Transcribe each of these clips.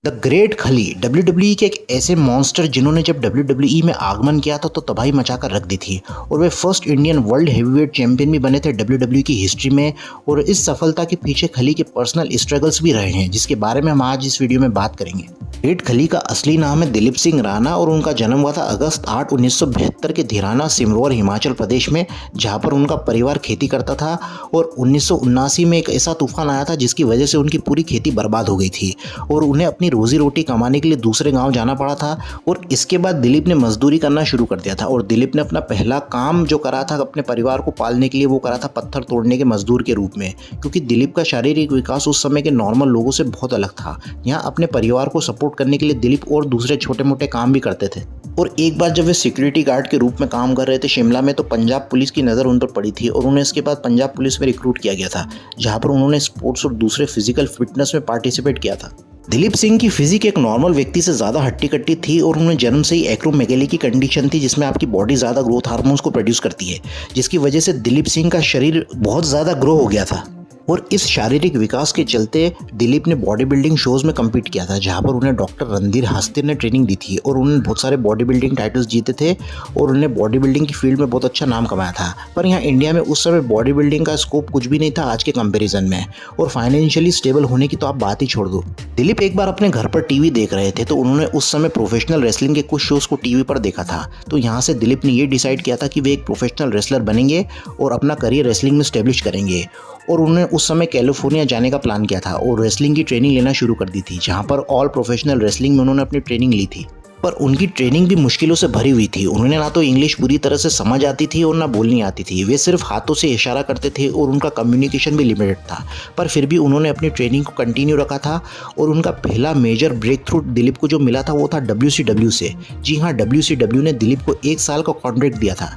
The great खली WWE के एक ऐसे मॉन्स्टर जिन्होंने जब डब्ल्यूडब्ल्यूई में आगमन किया था तो तबाही मचाकर रख दी थी और वे first Indian world heavyweight champion भी बने थे डब्ल्यूडब्ल्यूई की हिस्ट्री में। और इस सफलता के पीछे खली के पर्सनल स्ट्रगल्स भी रहे हैं जिसके बारे में हम आज इस वीडियो में बात करेंगे। ग्रेट खली का असली नाम है दिलीप सिंह राणा और उनका जन्म हुआ था अगस्त 8, 1972 के धीराना सिमरोर हिमाचल प्रदेश में, जहां पर उनका परिवार खेती करता था। और 1979 में एक ऐसा तूफान आया था जिसकी वजह से उनकी पूरी खेती बर्बाद हो गई थी और उन्हें अपनी रोजी रोटी कमाने के लिए दूसरे गांव जाना पड़ा था। और इसके बाद दिलीप ने मजदूरी करना शुरू कर दिया था और दिलीप ने अपना पहला काम जो करा था अपने परिवार को पालने के लिए वो करा था पत्थर तोड़ने के मजदूर के रूप में, क्योंकि दिलीप का शारीरिक विकास उस समय के नॉर्मल लोगों से बहुत अलग था। यहाँ अपने परिवार को सपोर्ट करने के लिए दिलीप और दूसरे छोटे मोटे काम भी करते थे। और एक बार जब वे सिक्योरिटी गार्ड के रूप में काम कर रहे थे शिमला में तो पंजाब पुलिस की नज़र उन पर पड़ी थी और उन्हें इसके बाद पंजाब पुलिस में रिक्रूट किया गया था, जहां पर उन्होंने स्पोर्ट्स और दूसरे फिजिकल फिटनेस में पार्टिसिपेट किया था। दिलीप सिंह की फिजिक एक नॉर्मल व्यक्ति से ज़्यादा हट्टी कट्टी थी और उन्हें जन्म से ही एक्रोमेगेली की कंडीशन थी जिसमें आपकी बॉडी ज़्यादा ग्रोथ हार्मोन्स को प्रोड्यूस करती है, जिसकी वजह से दिलीप सिंह का शरीर बहुत ज़्यादा ग्रो हो गया था। और इस शारीरिक विकास के चलते दिलीप ने बॉडी बिल्डिंग शोज में कम्पीट किया था, जहां पर उन्हें डॉक्टर रणधीर हस्तिर ने ट्रेनिंग दी थी और उन्होंने बहुत सारे बॉडी बिल्डिंग टाइटल्स जीते थे और उन्हें बॉडी बिल्डिंग की फील्ड में बहुत अच्छा नाम कमाया था। पर यहाँ इंडिया में उस समय बॉडी बिल्डिंग का स्कोप कुछ भी नहीं था आज के कंपेरिजन में, और फाइनेंशियली स्टेबल होने की तो आप बात ही छोड़ दो। दिलीप एक बार अपने घर पर टीवी देख रहे थे तो उन्होंने उस समय प्रोफेशनल रेसलिंग के कुछ शोज को टीवी पर देखा था। तो यहाँ से दिलीप ने ये डिसाइड किया था कि वे एक प्रोफेशनल रेसलर बनेंगे और अपना करियर रेसलिंग में स्टेब्लिश करेंगे। और उन्होंने उस समय कैलिफोर्निया जाने का प्लान किया था और रेसलिंग की ट्रेनिंग लेना शुरू कर दी थी, जहां पर ऑल प्रोफेशनल रेसलिंग में उन्होंने अपनी ट्रेनिंग ली थी। पर उनकी ट्रेनिंग भी मुश्किलों से भरी हुई थी। उन्हें ना तो इंग्लिश पूरी तरह से समझ आती थी और ना बोलनी आती थी। वे सिर्फ हाथों से इशारा करते थे और उनका कम्युनिकेशन भी लिमिटेड था, पर फिर भी उन्होंने अपनी ट्रेनिंग को कंटिन्यू रखा था। और उनका पहला मेजर ब्रेक थ्रू दिलीप को जो मिला था वो था WCW से। जी हाँ, WCW ने दिलीप को 1 साल का कॉन्ट्रैक्ट दिया था।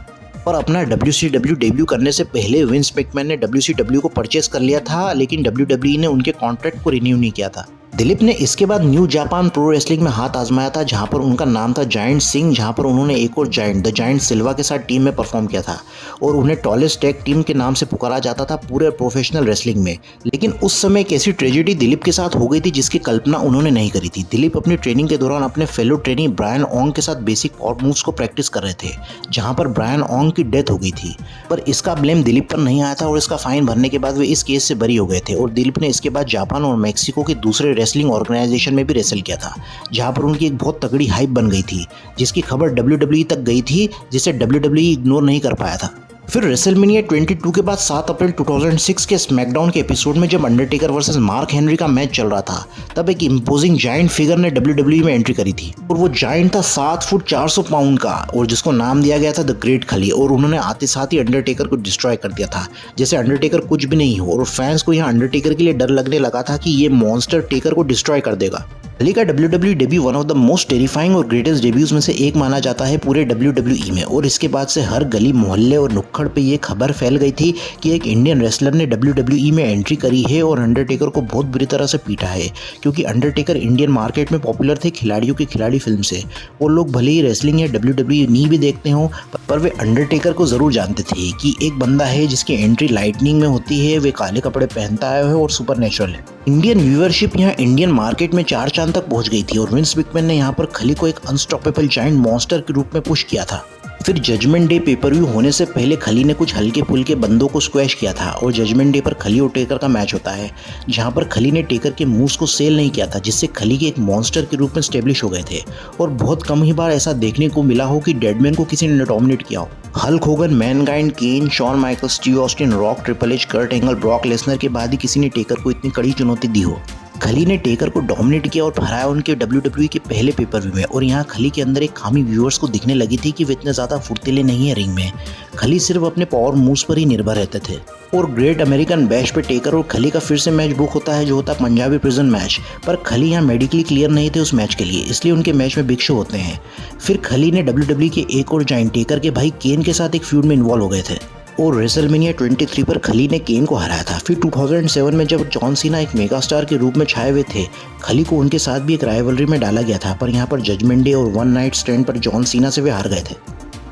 और अपना WCW डेब्यू करने से पहले विंस मैकमैन ने WCW को परचेस कर लिया था, लेकिन WWE ने उनके कॉन्ट्रैक्ट को रिन्यू नहीं किया था। दिलीप ने इसके बाद न्यू जापान प्रो रेसलिंग में हाथ आजमाया था, जहां पर उनका नाम था जायंट सिंह, जहां पर उन्होंने एक और जायंट द जायंट सिल्वा के साथ टीम में परफॉर्म किया था और उन्हें टॉलेस्ट टैग टीम के नाम से पुकारा जाता था पूरे प्रोफेशनल रेसलिंग में। लेकिन उस समय एक ऐसी ट्रेजेडी दिलीप के साथ हो गई थी जिसकी कल्पना उन्होंने नहीं करी थी। दिलीप अपनी ट्रेनिंग के दौरान अपने फेलो ट्रेनी ब्रायन ओंग के साथ बेसिक पावर मूव्स को प्रैक्टिस कर रहे थे, जहां पर ब्रायन ओंग की डेथ हो गई थी। पर इसका ब्लेम दिलीप पर नहीं आया था और इसका फाइन भरने के बाद वे इस केस से बरी हो गए थे। और दिलीप ने इसके बाद जापान और मेक्सिको के दूसरे रेसलिंग ऑर्गेनाइजेशन में भी रेसल किया था, जहां पर उनकी एक बहुत तगड़ी हाइप बन गई थी, जिसकी खबर WWE तक गई थी, जिसे WWE इग्नोर नहीं कर पाया था। फिर रेसलमेनिया 22 के बाद 7 अप्रैल 2006 के स्मैकडाउन के एपिसोड में जब अंडरटेकर वर्सेस मार्क हेनरी का मैच चल रहा था, तब एक इम्पोजिंग जायंट फिगर ने WWE में एंट्री करी थी। और वो जायंट था 7 फुट 400 पाउंड का और जिसको नाम दिया गया था द ग्रेट खली। और उन्होंने आते साथ ही अंडरटेकर को डिस्ट्रॉय कर दिया था, जैसे अंडरटेकर कुछ भी नहीं हो। और फैंस को यहाँ अंडरटेकर के लिए डर लगने लगा था कि ये मॉन्स्टर टेकर को डिस्ट्रॉय कर देगा। खली का WWE debut one of the most terrifying और ग्रेटेस्ट डेब्यूज में से एक माना जाता है पूरे WWE में। और इसके बाद से हर गली मोहल्ले और नुक्कड़ पे ये खबर फैल गई थी कि एक इंडियन रेसलर ने WWE में एंट्री करी है और अंडरटेकर को बहुत बुरी तरह से पीटा है, क्योंकि अंडरटेकर इंडियन मार्केट में पॉपुलर थे खिलाड़ियों की खिलाड़ी फिल्म से। वो लोग भले ही रेसलिंग या WWE नहीं भी देखते हों, पर वे अंडरटेकर को जरूर जानते थे कि एक बंदा है जिसकी एंट्री लाइटनिंग में होती है, वे काले कपड़े पहनता है और सुपर नेचुरल है। इंडियन व्यूअरशिप यहाँ इंडियन मार्केट में 4 चांद तक पहुंच गई थी और विंस मैकमैन ने यहाँ पर खली को एक अनस्टॉपेबल जायंट मॉन्स्टर के रूप में पुश किया था। फिर जजमेंट डे पेपर व्यू होने से पहले खली ने कुछ हल्के फुल्के बंदों को स्क्वैश किया था और जजमेंट डे पर खली और टेकर का मैच होता है, जहां पर खली ने टेकर के मूव्स को सेल नहीं किया था, जिससे खली के एक मॉन्स्टर के रूप में स्टेब्लिश हो गए थे। और बहुत कम ही बार ऐसा देखने को मिला हो कि डेडमैन को किसी ने डोमिनेट किया हो। Hulk Hogan, Mankind, Kane, Shawn Michaels, Steve Austin, Rock, Triple H, Kurt Angle, Brock Lesnar के बाद ही किसी ने टेकर को इतनी कड़ी चुनौती दी हो। खली ने टेकर को डोमिनेट किया और हराया उनके WWE के पहले पेपर व्यू में। और यहाँ खली के अंदर एक खामी व्यूअर्स को दिखने लगी थी कि वे इतने ज़्यादा फुर्तीले नहीं है रिंग में। खली सिर्फ अपने पावर मूव्स पर ही निर्भर रहते थे। और ग्रेट अमेरिकन बैश पे टेकर और खली का फिर से मैच बुक होता है, जो होता है पंजाबी प्रिजन मैच। पर खली यहाँ मेडिकली क्लियर नहीं थे उस मैच के लिए, इसलिए उनके मैच में बिग शो होते हैं। फिर खली ने WWE के एक और जायंट टेकर के भाई केन के साथ एक फ्यूड में इन्वॉल्व हो गए थे और रेसलमेनिया 23 पर खली ने केन को हराया था। फिर 2007 में जब जॉन सीना एक मेगा स्टार के रूप में छाए हुए थे, खली को उनके साथ भी एक राइवलरी में डाला गया था, पर यहाँ पर जजमेंट डे और वन नाइट स्टैंड पर जॉन सीना से वे हार गए थे।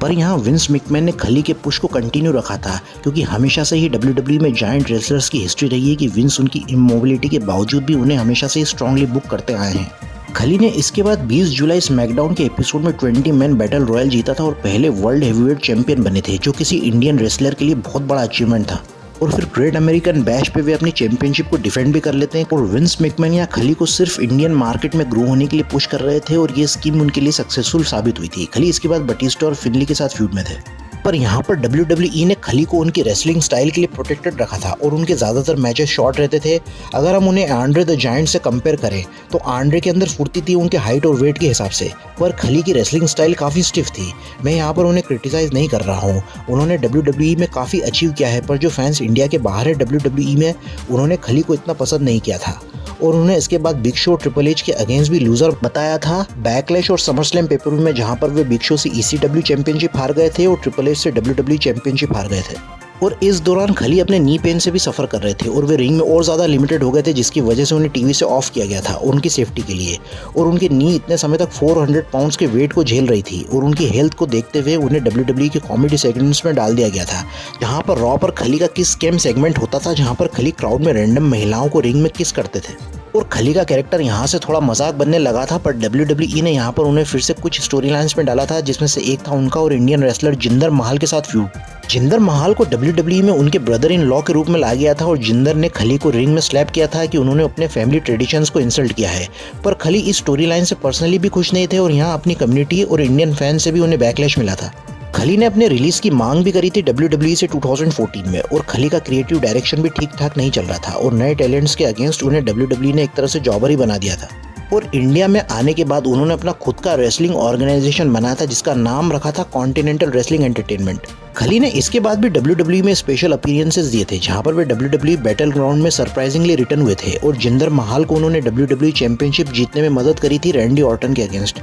पर यहाँ विंस मैकमैन ने खली के पुश को कंटिन्यू रखा था, क्योंकि हमेशा से ही WWE में जायंट रेसलर्स की हिस्ट्री रही है कि विंस उनकी इमोबिलिटी के बावजूद भी उन्हें हमेशा से स्ट्रांगली बुक करते आए हैं। खली ने इसके बाद 20 जुलाई स्मैकडाउन के एपिसोड में 20 मैन बैटल रॉयल जीता था और पहले वर्ल्ड हेवीवेट चैंपियन बने थे, जो किसी इंडियन रेसलर के लिए बहुत बड़ा अचीवमेंट था। और फिर ग्रेट अमेरिकन बैश पे वे अपनी चैंपियनशिप को डिफेंड भी कर लेते हैं और विंस मैकमैन या खली को सिर्फ इंडियन मार्केट में ग्रो होने के लिए पुश कर रहे थे और ये स्कीम उनके लिए सक्सेसफुल साबित हुई थी। खली इसके बाद बटिस्टा और फिनली के साथ फ्यूड में थे, पर यहाँ पर WWE ने खली को उनकी रेसलिंग स्टाइल के लिए प्रोटेक्टेड रखा था और उनके ज़्यादातर मैचेस शॉर्ट रहते थे। अगर हम उन्हें आंड्रे द जायंट से कंपेयर करें तो आंड्रे के अंदर फुर्ती थी उनके हाइट और वेट के हिसाब से, पर खली की रेसलिंग स्टाइल काफ़ी स्टिफ थी। मैं यहाँ पर उन्हें क्रिटिसाइज़ नहीं कर रहा हूँ, उन्होंने WWE में काफ़ी अचीव किया है, पर जो फैंस इंडिया के बाहर है WWE में, उन्होंने खली को इतना पसंद नहीं किया था और उन्होंने इसके बाद बिग शो ट्रिपल एच के अगेंस्ट भी लूजर बताया था बैकलैश और समरस्लैम पेपर में, जहां पर वे बिग शो से ECW चैंपियनशिप हार गए थे और ट्रिपल एच से WWE चैंपियनशिप हार गए थे। और इस दौरान खली अपने नी पेन से भी सफ़र कर रहे थे और वे रिंग में और ज़्यादा लिमिटेड हो गए थे, जिसकी वजह से उन्हें टीवी से ऑफ किया गया था और उनकी सेफ्टी के लिए। और उनकी नी इतने समय तक 400 पाउंड्स के वेट को झेल रही थी और उनकी हेल्थ को देखते हुए उन्हें WWE के कॉमेडी सेगमेंट्स में डाल दिया गया था, जहां पर रॉ पर खली का किस कैम सेगमेंट होता था, जहां पर खली क्राउड में रैंडम महिलाओं को रिंग में किस करते थे। और खली का कैरेक्टर यहाँ से थोड़ा मजाक बनने लगा था, पर WWE ने यहाँ पर उन्हें फिर से कुछ स्टोरी लाइन्स में डाला था, जिसमें से एक था उनका और इंडियन रेसलर जिंदर महल के साथ फ्यूड। जिंदर महल को WWE में उनके ब्रदर इन लॉ के रूप में लाया गया था और जिंदर ने खली को रिंग में स्लैप किया था कि उन्होंने अपने फैमिली ट्रेडिशंस को इंसल्ट किया है। पर खली इस स्टोरी लाइन से पर्सनली भी खुश नहीं थे और यहाँ अपनी कम्युनिटी और इंडियन फैन से भी उन्हें बैकलैश मिला था। खली ने अपने रिलीज की मांग भी करी थी WWE से 2014 में और खली का क्रिएटिव डायरेक्शन भी ठीक ठाक नहीं चल रहा था और नए टैलेंट्स के अगेंस्ट उन्हें WWE ने एक तरह से जॉबर ही बना दिया था। और इंडिया में आने के बाद उन्होंने अपना खुद का रेसलिंग ऑर्गेनाइजेशन बनाया था, जिसका नाम रखा था कॉन्टिनेंटल रेसलिंग एंटरटेनमेंट। खली ने इसके बाद भी WWE में स्पेशल अपीयरेंसेस दिए थे, जहां पर वे WWE बैटल ग्राउंड में सरप्राइजिंगली रिटर्न हुए थे और जिंदर महल को उन्होंने WWE चैंपियनशिप जीतने में मदद करी थी रैंडी ऑर्टन के अगेंस्ट।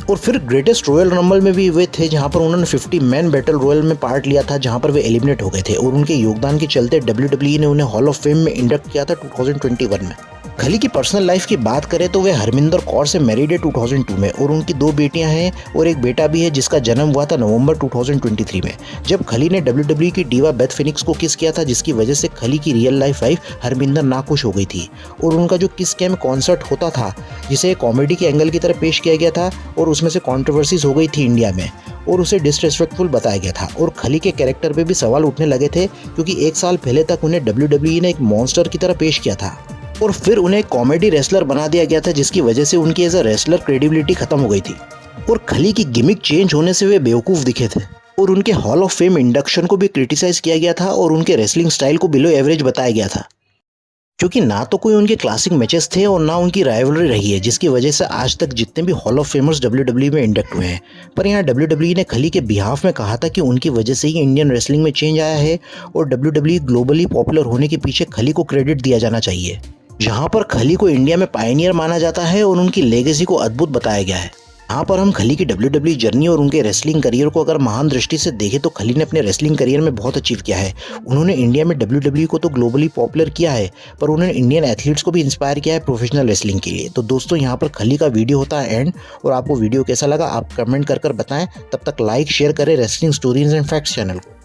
और फिर ग्रेटेस्ट रॉयल रंबल में भी वे थे, जहां पर उन्होंने 50 मैन बैटल रॉयल में पार्ट लिया था, जहां पर वे एलिमिनेट हो गए थे और उनके योगदान के चलते WWE ने उन्हें हॉल ऑफ फेम में इंडक्ट किया था 2021 में। खली की पर्सनल लाइफ की बात करें तो वे हरमिंदर कौर से मैरिड है 2002 में और उनकी 2 बेटियां हैं और एक बेटा भी है, जिसका जन्म हुआ था नवंबर 2023 में, जब खली ने WWE की डीवा बेथ फिनिक्स को किस किया था, जिसकी वजह से खली की रियल लाइफ वाइफ हरमिंदर नाखुश हो गई थी। और उनका जो किस कैम कॉन्सर्ट होता था, जिसे कॉमेडी के एंगल की तरह पेश किया गया था और उसमें से कॉन्ट्रोवर्सीज हो गई थी इंडिया में और उसे डिसरेस्पेक्टफुल बताया गया था और खली के कैरेक्टर पे भी सवाल उठने लगे थे, क्योंकि 1 साल पहले तक उन्हें WWE ने एक मॉन्स्टर की तरह पेश किया था और फिर उन्हें कॉमेडी रेसलर बना दिया गया था, जिसकी वजह से उनकी एज अ रेसलर क्रेडिबिलिटी खत्म हो गई थी। और खली की गिमिक चेंज होने से वे बेवकूफ़ दिखे थे और उनके हॉल ऑफ फेम इंडक्शन को भी क्रिटिसाइज किया गया था और उनके रेसलिंग स्टाइल को बिलो एवरेज बताया गया था, क्योंकि ना तो कोई उनके क्लासिक मैचेस थे और ना उनकी राइवलरी रही है, जिसकी वजह से आज तक जितने भी हॉल ऑफ फेमर्स WWE में इंडक्ट हुए हैं। पर यहाँ WWE ने खली के बिहाफ में कहा था कि उनकी वजह से ही इंडियन रेसलिंग में चेंज आया है और WWE ग्लोबली पॉपुलर होने के पीछे खली को क्रेडिट दिया जाना चाहिए, जहाँ पर खली को इंडिया में पायनियर माना जाता है और उनकी लेगेसी को अद्भुत बताया गया है। यहाँ पर हम खली की WWE जर्नी और उनके रेसलिंग करियर को अगर महान दृष्टि से देखें तो खली ने अपने रेसलिंग करियर में बहुत अचीव किया है। उन्होंने इंडिया में WWE को तो ग्लोबली पॉपुलर किया है, पर उन्होंने इंडियन एथलीट्स को भी इंस्पायर किया है प्रोफेशनल रेसलिंग के लिए। तो दोस्तों, यहाँ पर खली का वीडियो होता है एंड, और आपको वीडियो कैसा लगा आप कमेंट कर बताएं। तब तक लाइक शेयर करें wrestling stories and facts channel को।